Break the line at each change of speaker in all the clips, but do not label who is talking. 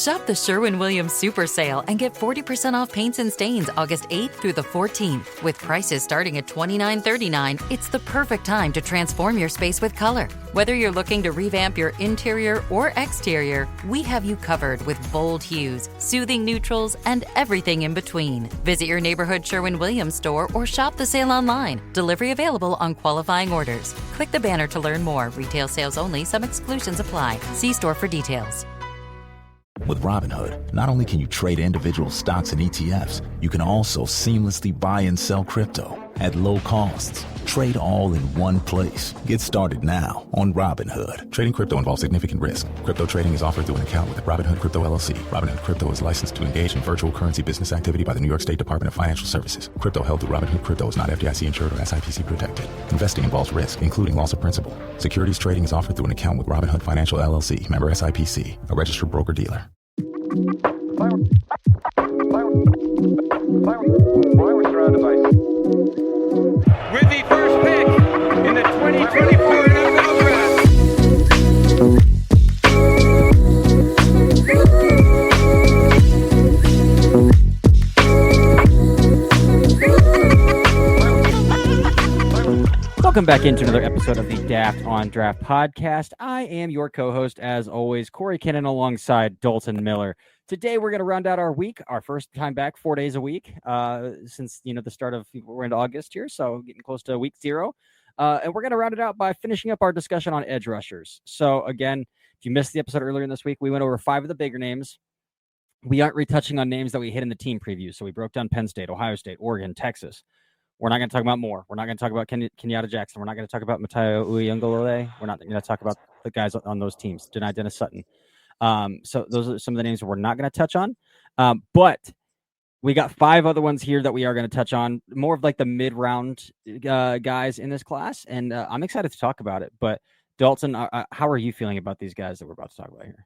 Shop the Sherwin-Williams Super Sale and get 40% off paints and stains August 8th through the 14th. With prices starting at $29.39, it's the perfect time to transform your space with color. Whether you're looking to revamp your interior or exterior, we have you covered with bold hues, soothing neutrals, and everything in between. Visit your neighborhood Sherwin-Williams store or shop the sale online. Delivery available on qualifying orders. Click the banner to learn more. Retail sales only. Some exclusions apply. See store for details.
With Robinhood, not only can you trade individual stocks and ETFs, you can also seamlessly buy and sell crypto at low costs. Trade all in one place. Get started now on Robinhood. Trading crypto involves significant risk. Crypto trading is offered through an account with Robinhood Crypto LLC. Robinhood Crypto is licensed to engage in virtual currency business activity by the New York State Department of Financial Services. Crypto held through Robinhood Crypto is not FDIC insured or SIPC protected. Investing involves risk, including loss of principal. Securities trading is offered through an account with Robinhood Financial LLC, member SIPC, a registered broker-dealer.
With the first pick in the 2024 NFL Draft.
Welcome back into another episode of the Daft on Draft podcast. I am your co-host, as always, Corey Kinnan, alongside Dalton Miller. Today, we're going to round out our week, our first time back 4 days a week since the start of we're into August here, so getting close to week 0. And we're going to round it out by finishing up our discussion on edge rushers. So again, if you missed the episode earlier in this week, we went over 5 of the bigger names. We aren't retouching on names that we hit in the team preview. So we broke down Penn State, Ohio State, Oregon, Texas. We're not going to talk about more. We're not going to talk about Kenyatta Jackson. We're not going to talk about Matayo Uiagalelei. We're not going to talk about the guys on those teams. Deny Dennis Sutton. So those are some of the names we're not going to touch on. But we got 5 other ones here that we are going to touch on, more of like the mid-round guys in this class. And I'm excited to talk about it. But Dalton, how are you feeling about these guys that we're about to talk about here?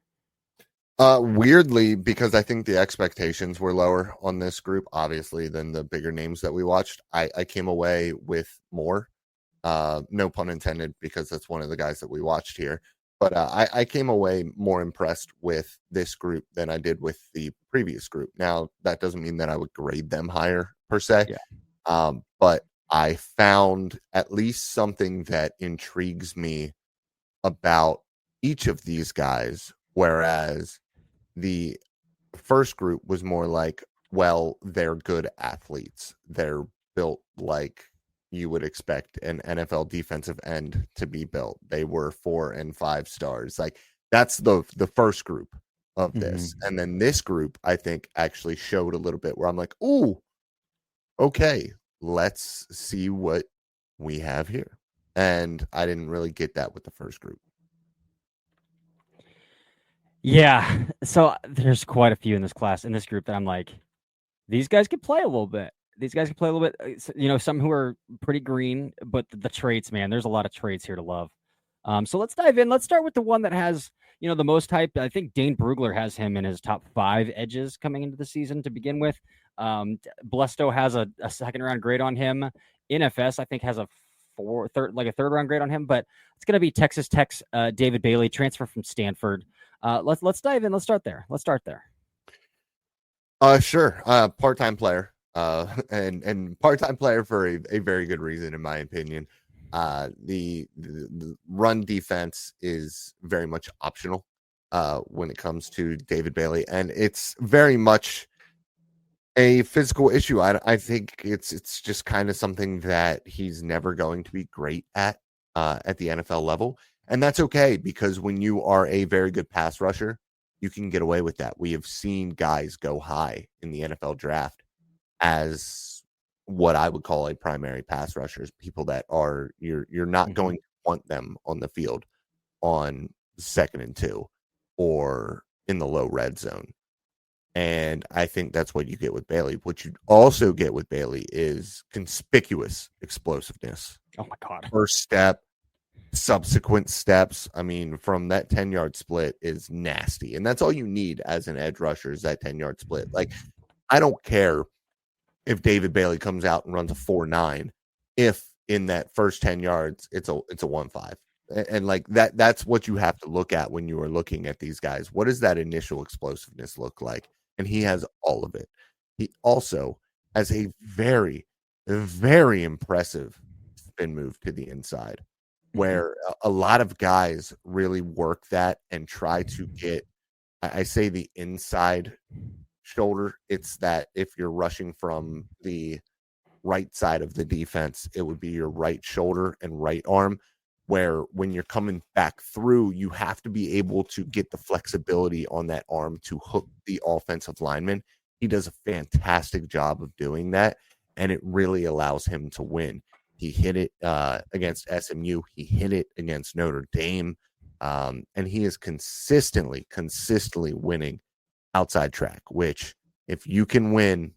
Weirdly, because I think the expectations were lower on this group, obviously, than the bigger names that we watched. I came away with more, no pun intended, because that's one of the guys that we watched here. But I came away more impressed with this group than I did with the previous group. Now, that doesn't mean that I would grade them higher, per se. Yeah. But I found at least something that intrigues me about each of these guys, whereas the first group was more like, well, they're good athletes. They're built like you would expect an NFL defensive end to be built. They were 4 and 5 stars. Like, that's the first group of this. And then this group, I think, actually showed a little bit where I'm like, ooh, okay, let's see what we have here. And I didn't really get that with the first group.
Yeah, so there's quite a few in this class, in this group, that I'm like, these guys could play a little bit. These guys can play a little bit, some who are pretty green, but the traits, man, there's a lot of traits here to love. So let's dive in. Let's start with the one that has, the most hype. I think Dane Brugler has him in his top 5 edges coming into the season to begin with. Blesto has a second round grade on him. NFS, I think, has a third round grade on him, but it's going to be Texas Tech's David Bailey, transfer from Stanford. Let's dive in. Let's start there.
Sure. Part-time player. And part-time player for a very good reason, in my opinion. The run defense is very much optional when it comes to David Bailey, and it's very much a physical issue. I think it's just kind of something that he's never going to be great at the NFL level, and that's okay, because when you are a very good pass rusher, you can get away with that. We have seen guys go high in the NFL draft as what I would call a primary pass rushers, people that are you're not going to want them on the field on 2nd and 2 or in the low red zone. And I think that's what you get with Bailey. What you also get with Bailey is conspicuous explosiveness.
Oh my God.
First step, subsequent steps. I mean, from that 10-yard split is nasty. And that's all you need as an edge rusher, is that 10-yard split. Like, I don't care if David Bailey comes out and runs a 4.9, if in that first 10 yards, it's a 1.5. And like that's what you have to look at when you are looking at these guys. What does that initial explosiveness look like? And he has all of it. He also has a very, very impressive spin move to the inside, where a lot of guys really work that and try to get, I say the inside shoulder. It's that if you're rushing from the right side of the defense, it would be your right shoulder and right arm, where when you're coming back through, you have to be able to get the flexibility on that arm to hook the offensive lineman. He does a fantastic job of doing that, and it really allows him to win. He hit it against SMU. He hit it against Notre Dame, and he is consistently winning outside track, which if you can win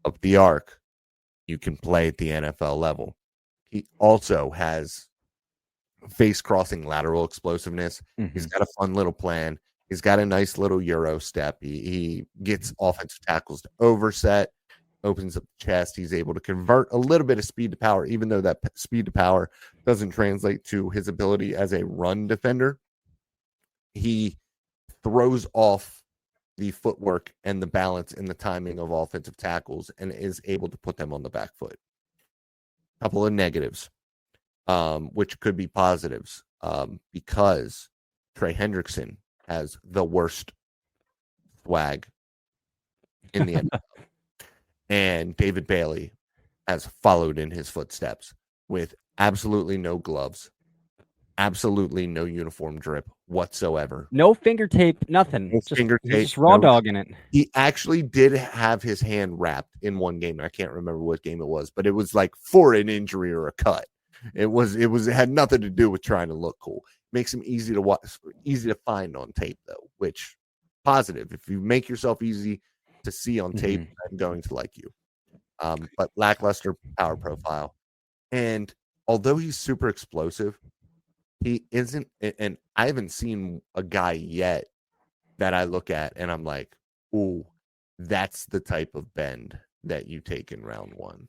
up the arc, you can play at the NFL level. He also has face crossing lateral explosiveness. He's got a fun little plan. He's got a nice little Euro step. He gets offensive tackles to overset, opens up the chest. He's able to convert a little bit of speed to power, even though that speed to power doesn't translate to his ability as a run defender. He throws off the footwork and the balance and the timing of offensive tackles and is able to put them on the back foot. A couple of negatives, which could be positives, because Trey Hendrickson has the worst swag in the NFL. And David Bailey has followed in his footsteps with absolutely no gloves, absolutely no uniform drip whatsoever.
No finger tape, nothing.
No finger tape,
just raw dogging it.
He actually did have his hand wrapped in one game. I can't remember what game it was, but it was like for an injury or a cut. It had nothing to do with trying to look cool. Makes him easy to watch, easy to find on tape though, which positive. If you make yourself easy to see on tape, I'm going to like you. But lackluster power profile. And although he's super explosive, he isn't, and I haven't seen a guy yet that I look at and I'm like, ooh, that's the type of bend that you take in round one.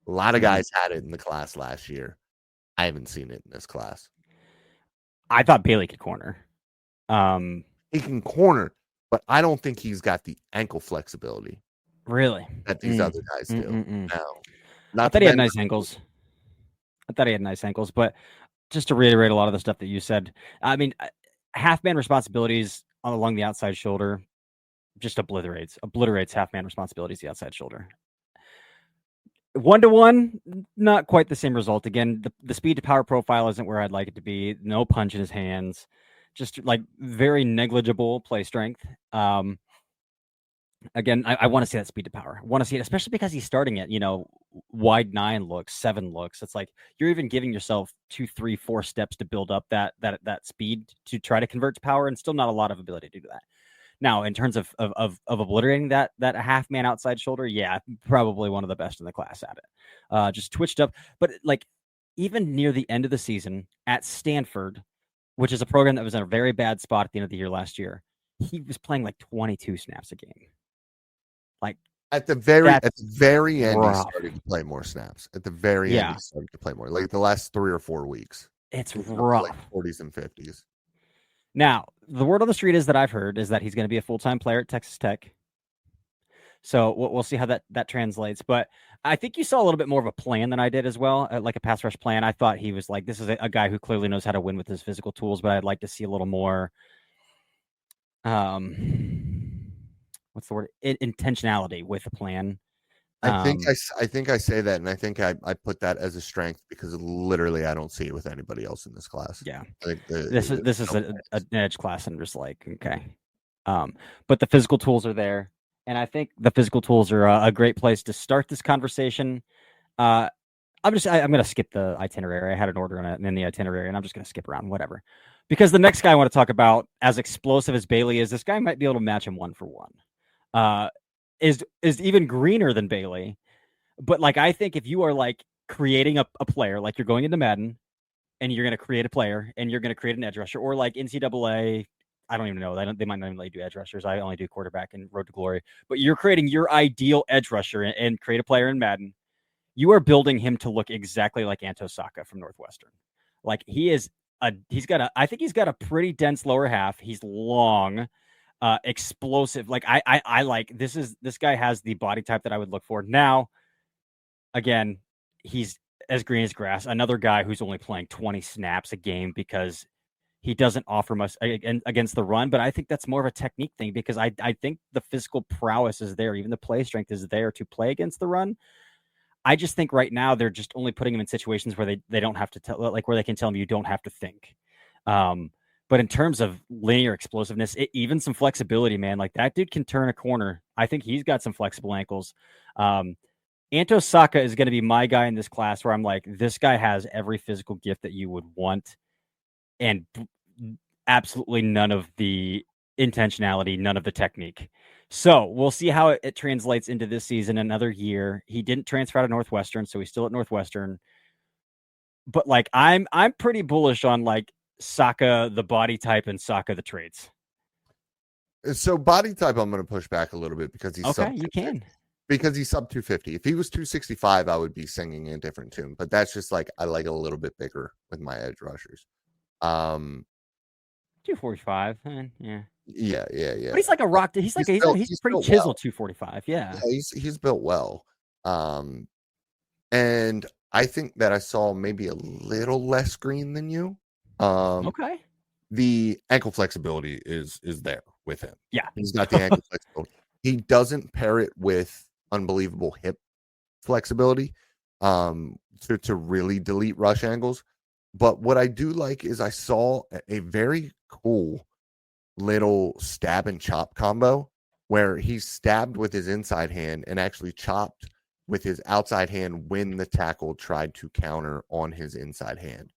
A lot of guys had it in the class last year. I haven't seen it in this class.
I thought Bailey could corner.
He can corner, but I don't think he's got the ankle flexibility.
Really?
That these other guys do. No.
I thought he had nice ankles. But just to reiterate a lot of the stuff that you said, I mean, half-man responsibilities along the outside shoulder just obliterates half-man responsibilities the outside shoulder. 1-to-1, not quite the same result. Again, the speed to power profile isn't where I'd like it to be. No punch in his hands. Just like very negligible play strength. Again, I want to see that speed to power. I want to see it, especially because he's starting at, wide 9 looks, 7 looks. It's like you're even giving yourself 2, 3, 4 steps to build up that speed to try to convert to power, and still not a lot of ability to do that. Now, in terms of obliterating that half man outside shoulder, yeah, probably one of the best in the class at it. Just twitched up, but like even near the end of the season at Stanford, which is a program that was in a very bad spot at the end of the year last year, he was playing like 22 snaps a game. Like
at the very end, he started to play more snaps. At the very end, he started to play more. Like the last 3 or 4 weeks,
it's rough.
Like 40s and 50s.
Now, the word on the street is that I've heard is that he's going to be a full-time player at Texas Tech. So we'll see how that translates. But I think you saw a little bit more of a plan than I did as well, like a pass rush plan. I thought he was like, this is a guy who clearly knows how to win with his physical tools, but I'd like to see a little more, what's the word? Intentionality with the plan.
I think I say that, and I think I put that as a strength because literally I don't see it with anybody else in this class.
Yeah,
I think
this is an edge class, and I'm just like, okay. But the physical tools are there, and I think the physical tools are a great place to start this conversation. I'm going to skip the itinerary. I had an order in the itinerary, and I'm just going to skip around, whatever. Because the next guy I want to talk about, as explosive as Bailey is, this guy might be able to match him 1-for-1. Is even greener than Bailey. But like, I think if you are like creating a player, like you're going into Madden and you're going to create a player and you're going to create an edge rusher, or like NCAA, I don't even know. They might not even let you do edge rushers. I only do quarterback and Road to Glory. But you're creating your ideal edge rusher and create a player in Madden. You are building him to look exactly like Anto Saka from Northwestern. Like he is I think he's got a pretty dense lower half. He's long, explosive. Like I like this guy has the body type that I would look for. Now, again, he's as green as grass. Another guy who's only playing 20 snaps a game because he doesn't offer much against the run, but I think that's more of a technique thing because I think the physical prowess is there. Even the play strength is there to play against the run. I just think right now they're just only putting him in situations where they don't have to tell, like where they can tell him you don't have to think. But in terms of linear explosiveness, even some flexibility, man, like that dude can turn a corner. I think he's got some flexible ankles. Anto Saka is going to be my guy in this class where I'm like, this guy has every physical gift that you would want and absolutely none of the intentionality, none of the technique. So we'll see how it translates into this season, another year. He didn't transfer out of Northwestern, so he's still at Northwestern. But like I'm pretty bullish on like Saka the body type and Saka the traits.
So body type, I'm going to push back a little bit because he's
okay. You can
because he's sub 250. If he was 265, I would be singing a different tune. But that's just like I like a little bit bigger with my edge rushers.
245. Yeah.
But
he's like a rock. He's pretty chiseled. 245. Yeah.
He's built well. And I think that I saw maybe a little less green than you.
Okay.
The ankle flexibility is there with him.
Yeah.
He's got the ankle flexibility. He doesn't pair it with unbelievable hip flexibility to really delete rush angles. But what I do like is I saw a very cool little stab and chop combo where he stabbed with his inside hand and actually chopped with his outside hand when the tackle tried to counter on his inside hand.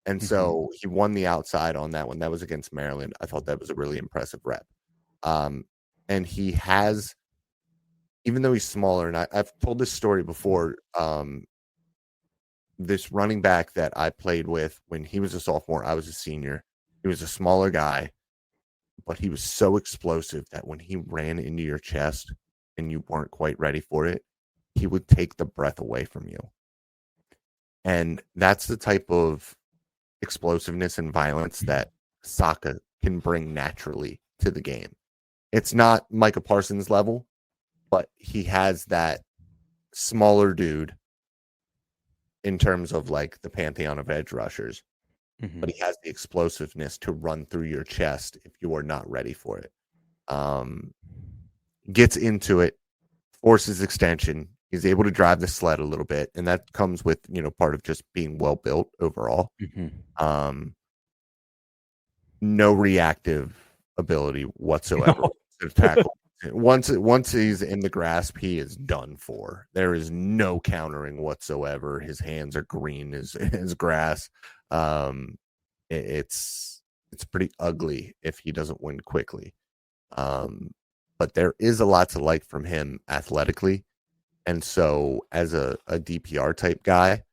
And so he won the outside on that one. That was against Maryland. I thought that was a really impressive rep. And he has, even though he's smaller, and I've told this story before, this running back that I played with when he was a sophomore, I was a senior. He was a smaller guy, but he was so explosive that when he ran into your chest and you weren't quite ready for it, he would take the breath away from you. And that's the type of explosiveness and violence that Saka can bring naturally to the game. It's not Micah Parsons level, but he has that smaller dude in terms of like the pantheon of edge rushers. But he has the explosiveness to run through your chest if you are not ready for it. Gets into it, forces extension. He's able to drive the sled a little bit, and that comes with, part of just being well built overall. No reactive ability whatsoever to tackle. Once he's in the grasp, he is done for. There is no countering whatsoever. His hands are green as grass. It's pretty ugly if he doesn't win quickly. But there is a lot to like from him athletically. And so as a DPR type guy,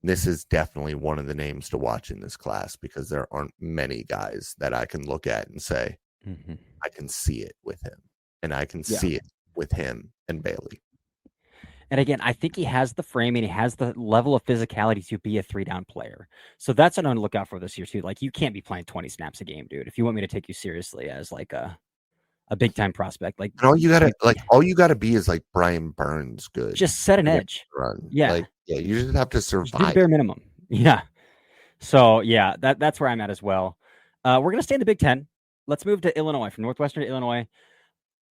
this is definitely one of the names to watch in this class because there aren't many guys that I can look at and say, I can see it with him. And I can see it with him and Bailey.
And again, I think he has the frame and he has the level of physicality to be a 3-down player. So that's what I'm going to look out for this year too. Like you can't be playing 20 snaps a game, dude. If you want me to take you seriously as like a big time prospect, like
and all you gotta be is like Brian Burns good.
Just set an edge.
Run.
Yeah.
You just have to survive.
Just do the bare minimum. Yeah. So yeah, that's where I'm at as well. We're going to stay in the Big Ten. Let's move to Illinois, from Northwestern to Illinois.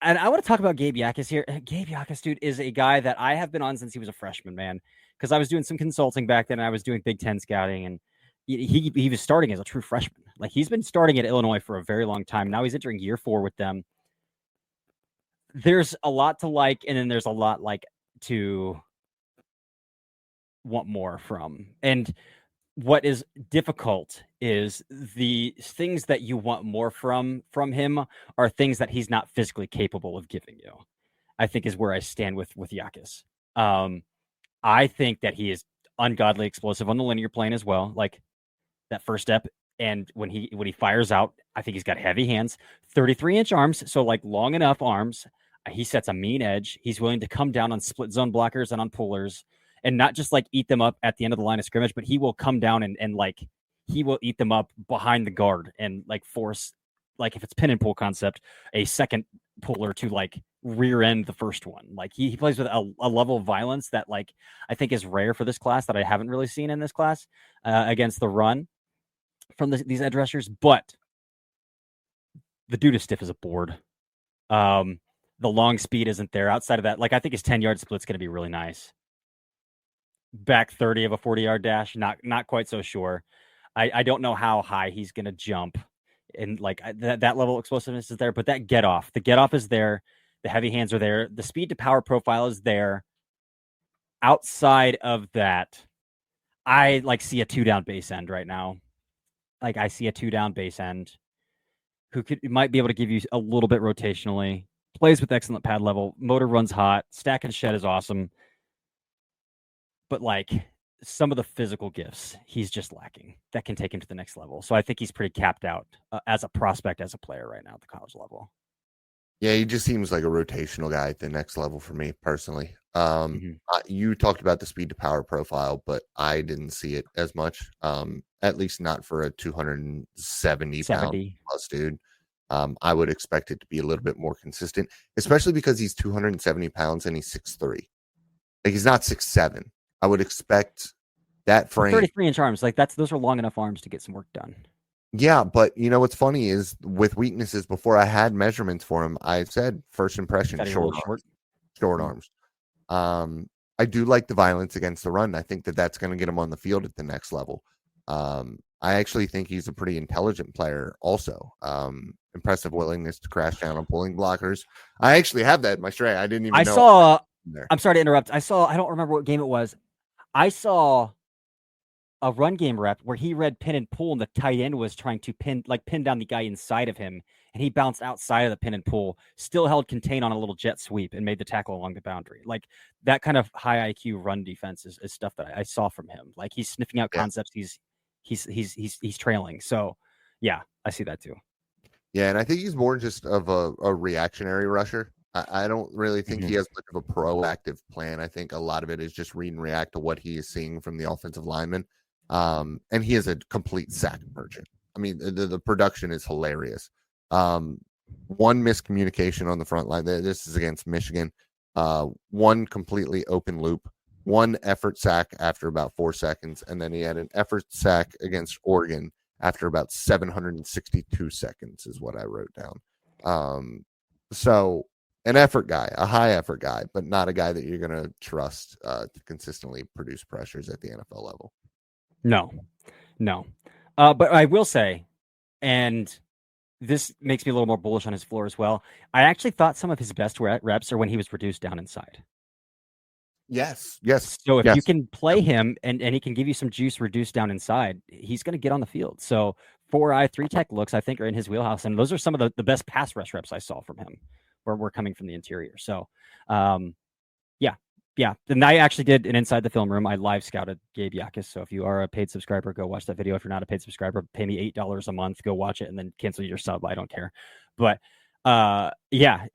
And I want to talk about Gabe Yakas here. Gabe Yakas, dude, is a guy that I have been on since he was a freshman, man. Because I was doing some consulting back then, and I was doing Big Ten scouting, and he was starting as a true freshman. Like, he's been starting at Illinois for a very long time. Now he's entering year 4 with them. There's a lot to like, and then there's a lot like to want more from. And what is difficult is the things that you want more from him are things that he's not physically capable of giving you, I think is where I stand with Yakas. I think that he is ungodly explosive on the linear plane as well. Like that first step. And when he fires out, I think he's got heavy hands, 33-inch arms. So like long enough arms. He sets a mean edge. He's willing to come down on split zone blockers and on pullers and not just like eat them up at the end of the line of scrimmage, but he will come down and like he will eat them up behind the guard and like force, like if it's pin and pull concept, a second puller to like rear end the first one. Like he plays with a level of violence that like I think is rare for this class that I haven't really seen in this class against the run from these edge rushers. But the dude is stiff as a board. The long speed isn't there. Outside of that, like I think his 10-yard split's going to be really nice. Back 30 of a 40-yard dash, not quite so sure. I don't know how high he's going to jump, and like that level of explosiveness is there, but the get off is there. The heavy hands are there. The speed to power profile is there. Outside of that, I like see a 2-down base end right now. Like I see a 2-down base end who might be able to give you a little bit rotationally. Plays with excellent pad level. Motor runs hot. Stack and shed is awesome. But like some of the physical gifts, he's just lacking that can take him to the next level. So I think he's pretty capped out as a prospect, as a player right now at the college level.
Yeah, he just seems like a rotational guy at the next level for me personally. You talked about the speed to power profile, but I didn't see it as much. At least not for a 270 pound plus dude. I would expect it to be a little bit more consistent, especially because he's 270 pounds and he's 6'3". Like he's not 6'7". I would expect that frame.
33-inch arms, like those are long enough arms to get some work done.
Yeah, but you know what's funny is with weaknesses, before I had measurements for him, I said first impression short arms. I do like the violence against the run. I think that's going to get him on the field at the next level. I actually think he's a pretty intelligent player also. Impressive willingness to crash down on pulling blockers. I actually have that in my stray. I didn't even know.
I'm sorry to interrupt. I don't remember what game it was. I saw a run game rep where he read pin and pull and the tight end was trying to pin down the guy inside of him, and he bounced outside of the pin and pull, still held contain on a little jet sweep and made the tackle along the boundary. Like that kind of high IQ run defense is stuff that I saw from him. Like he's sniffing out concepts. He's trailing. So yeah, I see that too.
Yeah, and I think he's more just of a reactionary rusher. I don't really think he has much of a proactive plan. I think a lot of it is just read and react to what he is seeing from the offensive lineman. And he is a complete sack merchant. I mean, the production is hilarious. One miscommunication on the front line. This is against Michigan. One completely open loop. One effort sack after about 4 seconds. And then he had an effort sack against Oregon after about 762 seconds is what I wrote down. So an effort guy, a high effort guy, but not a guy that you're going to trust to consistently produce pressures at the NFL level.
No. But I will say, and this makes me a little more bullish on his floor as well, I actually thought some of his best reps are when he was reduced down inside.
Yes.
So if you can play him and he can give you some juice reduced down inside, he's going to get on the field. So 4-eye, 3-tech looks, I think, are in his wheelhouse. And those are some of the best pass rush reps I saw from him where we're coming from the interior. So, yeah. And I actually did an Inside the Film Room. I live scouted Gabe Yakis. So if you are a paid subscriber, go watch that video. If you're not a paid subscriber, pay me $8 a month. Go watch it and then cancel your sub. I don't care. But yeah,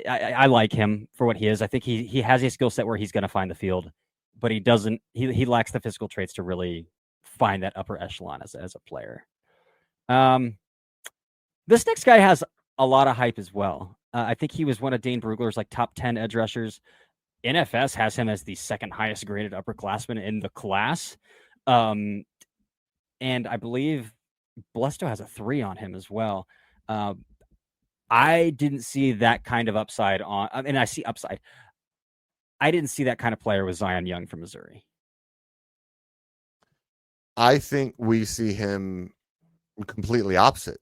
I like him for what he is. I think he has a skill set where he's going to find the field, but he doesn't. He lacks the physical traits to really find that upper echelon as a player. This next guy has a lot of hype as well. I think he was one of Dane Brugler's like top 10 edge rushers. NFS has him as the second highest graded upperclassman in the class. And I believe Blesto has a 3 on him as well. I didn't see that kind of upside and I see upside. I didn't see that kind of player with Zion Young from Missouri.
I think we see him completely opposite.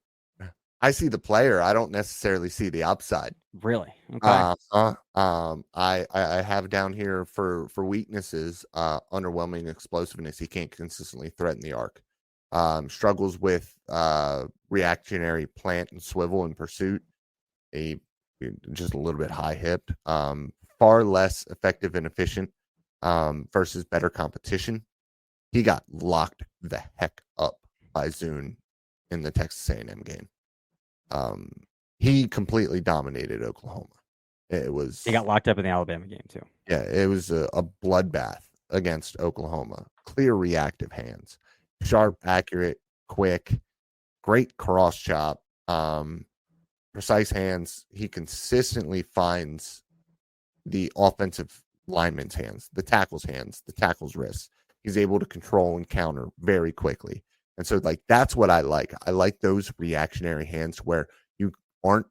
I see the player. I don't necessarily see the upside.
Really? Okay.
I have down here for weaknesses, underwhelming explosiveness. He can't consistently threaten the arc. Struggles with reactionary plant and swivel in pursuit. Just a little bit high hipped. Far less effective and efficient versus better competition. He got locked the heck up by Zune in the Texas A&M game. He completely dominated Oklahoma. He
got locked up in the Alabama game too.
Yeah, it was a bloodbath against Oklahoma. Clear reactive hands, sharp, accurate, quick, great cross chop, precise hands. He consistently finds the offensive lineman's hands, the tackle's hands, the tackle's wrists. He's able to control and counter very quickly. And so, like, that's what I like. I like those reactionary hands where you aren't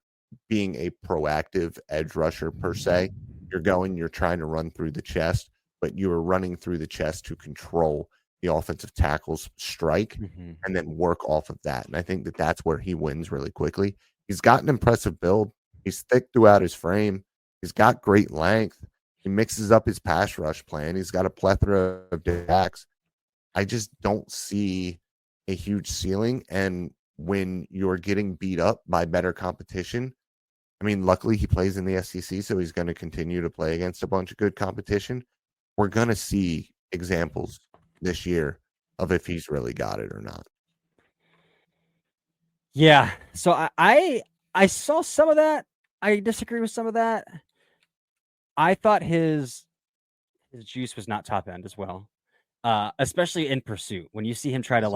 being a proactive edge rusher per se. You're trying to run through the chest, but you are running through the chest to control the offensive tackle's strike and then work off of that. And I think that that's where he wins really quickly. He's got an impressive build. He's thick throughout his frame. He's got great length. He mixes up his pass rush plan. He's got a plethora of attacks. I just don't see a huge ceiling. And when you're getting beat up by better competition, I mean, luckily he plays in the SEC, so he's going to continue to play against a bunch of good competition. We're going to see examples this year of if he's really got it or not.
Yeah. So I saw some of that. I disagree with some of that. I thought his juice was not top end as well, especially in pursuit. When you see him try to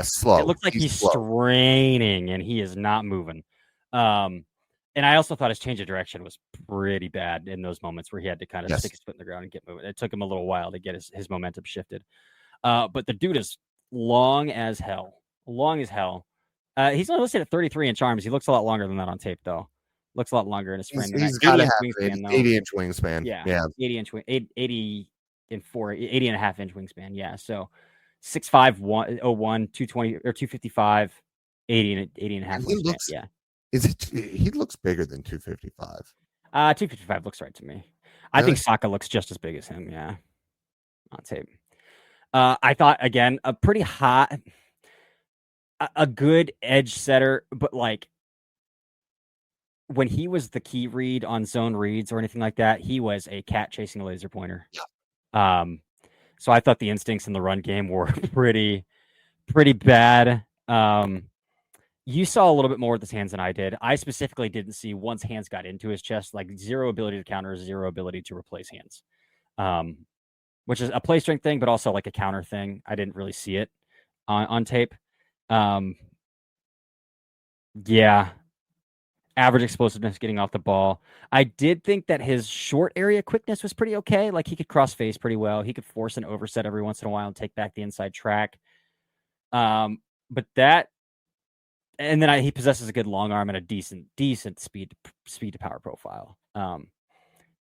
slow.
It looks like he's
slow.
straining and he is not moving. And I also thought his change of direction was pretty bad in those moments where he had to kind of stick his foot in the ground and get moving. It took him a little while to get his momentum shifted. But the dude is long as hell. He's only listed at 33-inch arms. He looks a lot longer than that on tape, though. Looks a lot longer in his frame.
He's got to have an 80-inch wingspan.
Yeah. 80 and a half inch wingspan. Yeah. So 6'5", 101, 220 or 255, 80 and a half wingspan.
He looks bigger than 255.
255 looks right to me. Really? I think Saka looks just as big as him. Yeah. On tape. I thought, again, a pretty hot, a good edge setter, but like when he was the key read on zone reads or anything like that, he was a cat chasing a laser pointer. Yeah. So I thought the instincts in the run game were pretty bad. You saw a little bit more with his hands than I did. I specifically didn't see once hands got into his chest, like zero ability to counter, zero ability to replace hands, which is a play strength thing, but also like a counter thing. I didn't really see it on tape. Yeah. Average explosiveness getting off the ball. I did think that his short area quickness was pretty okay. Like he could cross face pretty well. He could force an overset every once in a while and take back the inside track. But that, and then he possesses a good long arm and a decent speed to power profile.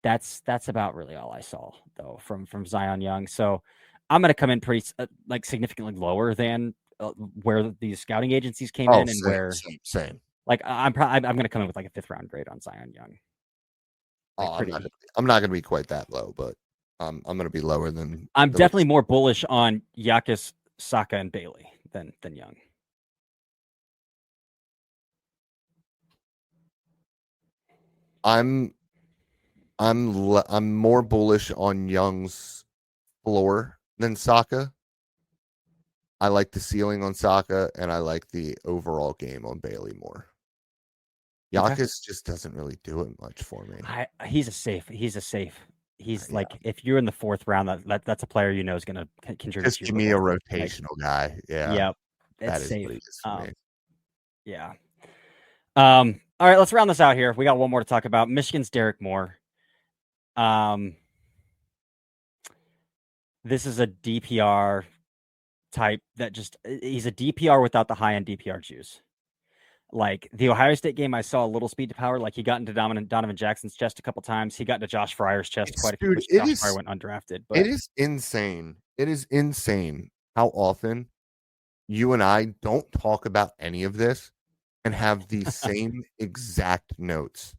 That's about really all I saw though from Zion Young. So I'm going to come in pretty significantly lower than where these scouting agencies came in and where
same.
Like I'm going to come in with like a 5th round grade on Zion Young.
I'm not going to be quite that low, but I'm going to be lower than.
I'm definitely more bullish on Yakis, Saka, and Bailey than Young.
I'm more bullish on Young's floor than Saka. I like the ceiling on Saka, and I like the overall game on Bailey more. Yakis just doesn't really do it much for me.
He's a safe. He's like, if you're in the 4th round, that's a player you know is going to contribute.
Just give me a rotational guy. Yeah.
Yep.
That is
safe.
what he is for me.
Yeah. All right, let's round this out here. We got one more to talk about. Michigan's Derek Moore. This is a DPR type that he's a DPR without the high-end DPR juice. Like the Ohio State game, I saw a little speed to power. Like he got into Donovan Jackson's chest a couple times. He got into Josh Fryer's chest quite a few times. Josh Fryer went undrafted. But
it is insane. It is insane how often you and I don't talk about any of this and have the same exact notes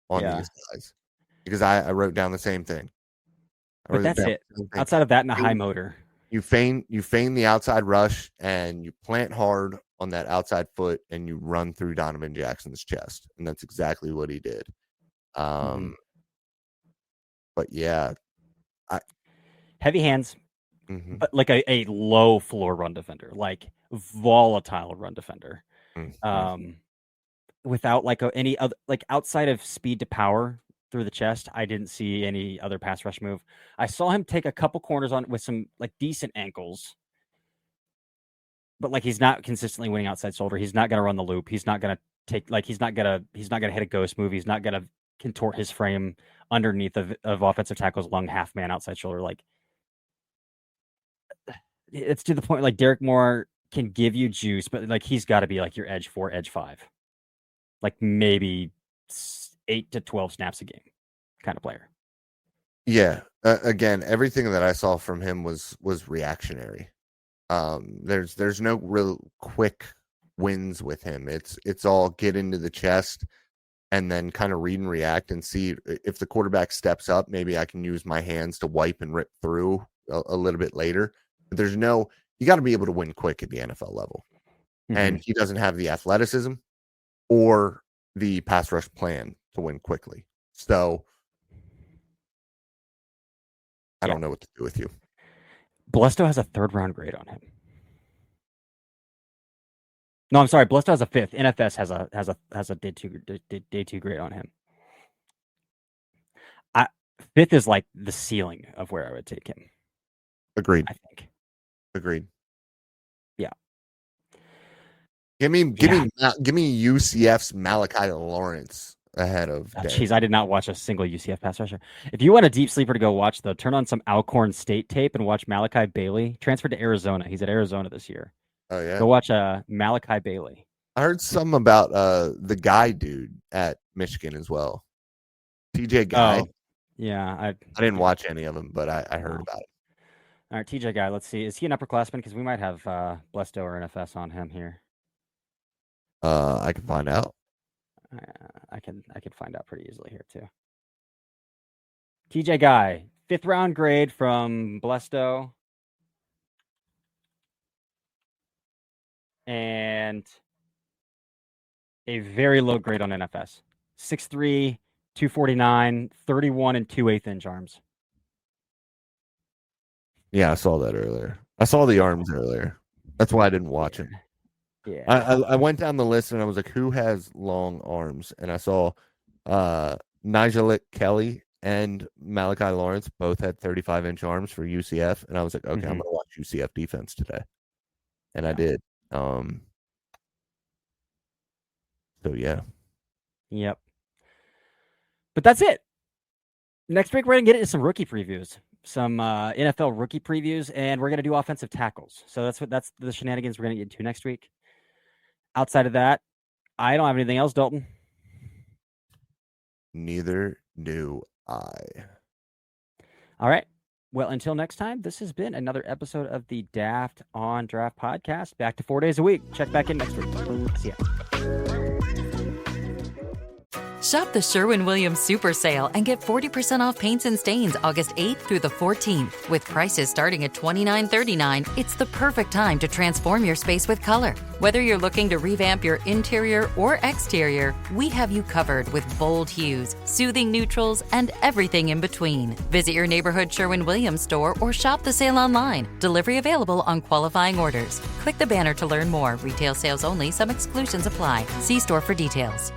on these guys. Because I wrote down the same thing.
But that's it. Outside of that and a high motor.
You feign the outside rush and you plant hard on that outside foot and you run through Donovan Jackson's chest. And that's exactly what he did. But yeah.
Heavy hands, but like a low floor run defender, like volatile run defender. Without like any other, like outside of speed to power through the chest, I didn't see any other pass rush move. I saw him take a couple corners on with some like decent ankles. but like he's not consistently winning outside shoulder. He's not going to run the loop. He's not going to take he's not going to hit a ghost move. He's not going to contort his frame underneath of offensive tackle's lung half man outside shoulder. Like it's to the point like Derek Moore can give you juice, but like he's got to be like your edge 4, edge 5, like maybe 8 to 12 snaps a game kind of player.
Yeah. Again, everything that I saw from him was reactionary. There's no real quick wins with him. It's all get into the chest and then kind of read and react and see if the quarterback steps up. Maybe I can use my hands to wipe and rip through a little bit later. But you got to be able to win quick at the NFL level. Mm-hmm. And he doesn't have the athleticism or the pass rush plan to win quickly. So I don't know what to do with you.
Blesto has a 3rd round grade on him. No, I'm sorry. Blesto has a 5th. NFS has a day 2 grade on him. 5th is like the ceiling of where I would take him.
Agreed.
I think.
Agreed.
Yeah.
Give me UCF's Malachi Lawrence ahead of.
Jeez, I did not watch a single UCF pass rusher. If you want a deep sleeper to go watch, though, turn on some Alcorn State tape and watch Malachi Bailey. Transferred to Arizona. He's at Arizona this year.
Oh yeah.
Go watch Malachi Bailey.
I heard some about the guy dude at Michigan as well. TJ Guy.
Oh, yeah, I
didn't watch any of them, but I heard about it.
All right, TJ Guy. Let's see. Is he an upperclassman? Because we might have Blesto or NFS on him here.
I can find out.
I could find out pretty easily here too. TJ Guy, 5th round grade from Blesto. And a very low grade on NFS. 6'3", 249, 31 and 2/8 inch arms.
Yeah, I saw that earlier. I saw the arms earlier. That's why I didn't watch him.
Yeah.
I went down the list and I was like, who has long arms? And I saw Nigel Kelly and Malachi Lawrence both had 35-inch arms for UCF. And I was like, okay, I'm going to watch UCF defense today. And I did. So, yeah.
Yep. But that's it. Next week, we're going to get into some rookie previews, some NFL rookie previews, and we're going to do offensive tackles. So that's the shenanigans we're going to get into next week. Outside of that, I don't have anything else, Dalton.
Neither do I.
All right. Well, until next time, this has been another episode of the Daft on Draft podcast. Back to 4 days a week. Check back in next week. See ya.
Shop the Sherwin-Williams Super Sale and get 40% off paints and stains August 8th through the 14th. With prices starting at $29.39, it's the perfect time to transform your space with color. Whether you're looking to revamp your interior or exterior, we have you covered with bold hues, soothing neutrals, and everything in between. Visit your neighborhood Sherwin-Williams store or shop the sale online. Delivery available on qualifying orders. Click the banner to learn more. Retail sales only. Some exclusions apply. See store for details.